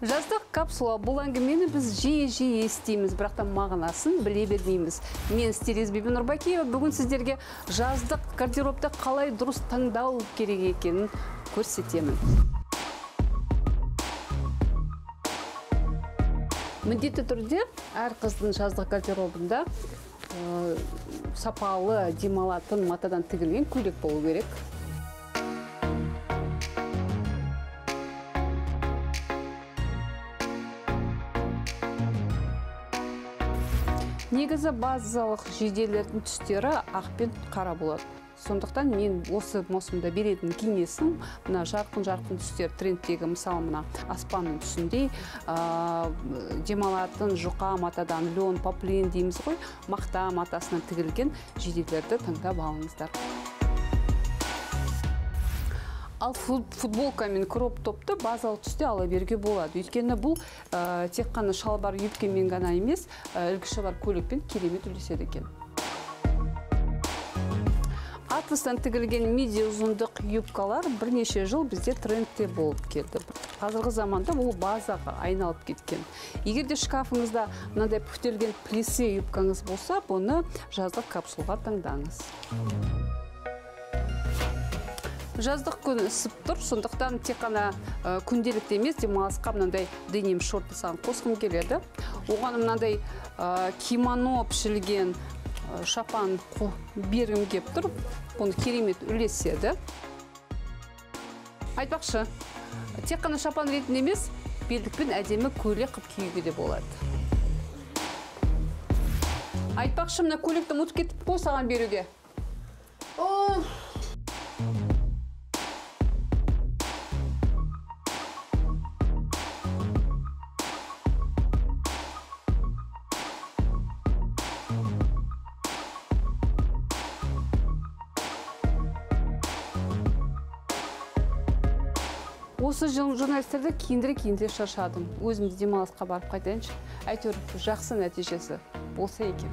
Жаздық капсула бұл әңгімені біз жиі естиміз, бірақ мағынасын біле бермейміз. Мен стилист Бибі Нұрбакиева бүгін сіздерге жаздық гардеробты қалай дұрыс таңдау керек екенін көрсетемін. Міндетті түрде әр қыздың жаздық гардеробында сапалы, демалатын матадан тігілген көйлек болу керек. Негізі базалық жейделердің түстері ақ пен қара болады. Сондықтан мен осы маусымда беретін кеңесім, мына жарқын түстер трендтегі, мысалы мына аспанның түсіндей, демалатын жұқа матадан лен, поплин дейміз ғой, мақта матасынан тігілген жейделерді таңдап алыңыздар. Ал футболка мен кроп топты базалық түсте ала беруге болады. Өйткені бұл тек қана шалбар юбкамен ғана емес, ілгіші бар көйлекпен керемет үйлеседі екен. Атластан тігілген миди ұзындық юбкалар бірнеше жыл бізде трендте болып келді. Қазіргі заманда бұл базаға айналып кеткен. Егер де шкафыңызда мынандай пүтелген плесе юбкаңыз болса, бұны жаздық капсулға таңдаңыз. Жаздық күн ысып тұр, сондықтан тек қана күнделікті емес, демалысқа мынандай деним шорты саған қосқым келеді. Оған мынандай кимоно пішілген шапан бергім кеп тұр, оны керемет үлеседі. Айтпақшы, тек қана шапан ретінде емес, белдікпен әдемі көйлек қып киюге де болады. Айтпақшы, мына көйлекті ұмытып кетіп қой саған беруге. Осы журналистерді киіндіре шаршадым. Өзімді демалысқа барып қайтайыншы. Әйтеуір жақсы нәтижесі болса екен.